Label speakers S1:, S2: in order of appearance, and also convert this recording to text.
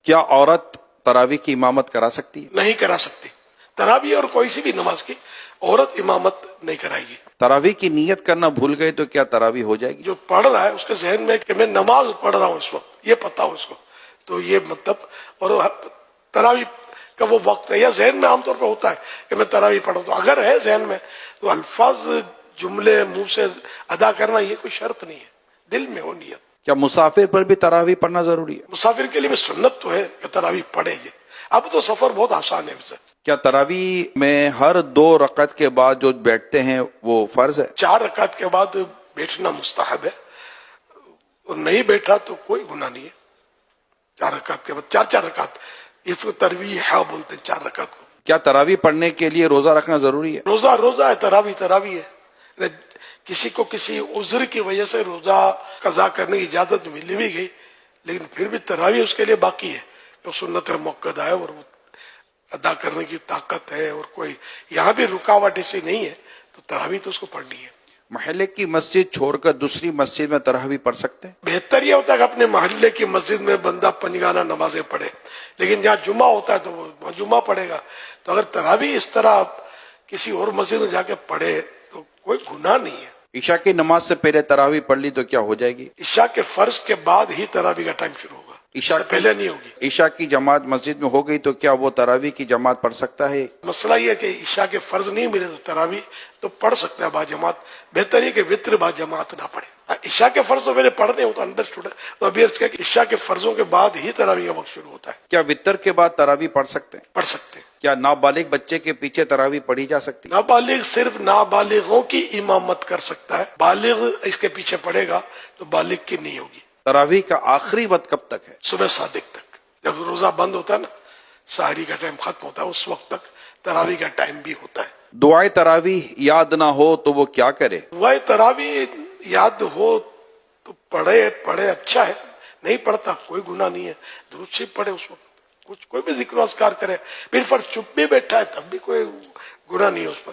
S1: کیا عورت تراویح کی امامت کرا سکتی ہے؟
S2: نہیں کرا سکتی. تراویح اور کوئی سی بھی نماز کی عورت امامت نہیں کرائے گی.
S1: تراویح کی نیت کرنا بھول گئے تو کیا تراویح ہو جائے گی؟
S2: جو پڑھ رہا ہے اس کے ذہن میں کہ میں نماز پڑھ رہا ہوں اس وقت، یہ پتا ہو اس کو، تو یہ مطلب، اور تراویح کا وہ وقت ہے یا ذہن میں عام طور پہ ہوتا ہے کہ میں تراویح پڑھ رہا ہوں، اگر ہے ذہن میں تو الفاظ جملے منہ سے ادا کرنا یہ کوئی شرط نہیں ہے، دل میں ہو نیت.
S1: کیا مسافر پر بھی تراویح پڑھنا ضروری ہے؟
S2: مسافر کے لیے بھی سنت تو ہے کہ تراویح پڑھے گی. اب تو سفر بہت آسان ہے اسے.
S1: کیا تراویح میں ہر 2 رکعت کے بعد جو بیٹھتے ہیں وہ فرض ہے؟
S2: 4 رکعت کے بعد بیٹھنا مستحب ہے، اور نہیں بیٹھا تو کوئی گناہ نہیں ہے. 4 رکعت کے بعد 4 رکعت، اس کو ترویح بولتے ہیں 4 رکعت کو.
S1: کیا تراویح پڑھنے کے لیے روزہ رکھنا ضروری ہے؟
S2: روزہ ہے، تراویح ہے. کسی کو کسی عذر کی وجہ سے روزہ قضا کرنے کی اجازت مل بھی گئی، لیکن پھر بھی تراویح اس کے لیے باقی ہے. جو سنت موقع ہے اور وہ ادا کرنے کی طاقت ہے، اور کوئی یہاں بھی رکاوٹ ایسی نہیں ہے، تو تراویح تو اس کو پڑھنی ہے.
S1: محلے کی مسجد چھوڑ کر دوسری مسجد میں تراویح پڑھ سکتے ہیں؟
S2: بہتر یہ ہوتا ہے کہ اپنے محلے کی مسجد میں بندہ پنجگانہ نمازیں پڑھے، لیکن جہاں جمعہ ہوتا ہے تو وہ جمعہ پڑھے گا. تو اگر تراویح اس طرح کسی اور مسجد میں جا کے پڑھے تو کوئی گناہ نہیں ہے.
S1: عشاء کی نماز سے پہلے تراویح پڑھ لی تو کیا ہو جائے گی؟
S2: عشاء کے فرض کے بعد ہی تراویح کا ٹائم شروع ہوگا، اس سے پہلے نہیں ہوگی.
S1: عشاء کی جماعت مسجد میں ہو گئی تو کیا وہ تراویح کی جماعت پڑھ سکتا ہے؟
S2: مسئلہ یہ ہے کہ عشاء کے فرض نہیں ملے تو تراویح تو پڑھ سکتا ہے با جماعت. بہتر یہ کہ وطر با جماعت نہ پڑھے. عشاء کے فرض تو میرے پڑھنے ہوں تو انڈرسٹوڈ ہے، تو ابھی عرض کیا کہ عشاء کے فرضوں کے بعد ہی تراویح کا وقت شروع ہوتا ہے.
S1: کیا وطر کے بعد تراویح پڑھ سکتے ہیں؟
S2: پڑھ سکتے ہیں.
S1: کیا نابالغ بچے کے پیچھے تراویح پڑھی جا سکتی ہے؟
S2: نابالغ صرف نابالغوں کی امامت کر سکتا ہے، بالغ اس کے پیچھے پڑھے گا تو بالغ کی نہیں ہوگی.
S1: تراویح کا آخری وقت کب تک ہے؟
S2: صبح صادق تک، جب روزہ بند ہوتا ہے نا، سحری کا ٹائم ختم ہوتا ہے، اس وقت تک تراویح کا ٹائم بھی ہوتا ہے.
S1: دعائے تراویح یاد نہ ہو تو وہ کیا کرے؟
S2: دعائے تراویح یاد ہو تو پڑھے اچھا ہے، نہیں پڑھتا کوئی گناہ نہیں ہے. درود شریف پڑھے اس وقت، کوئی بھی ذکر و اذکار کرے. پھر فرض چپ بھی بیٹھا ہے تب بھی کوئی گناہ نہیں ہے اس پر.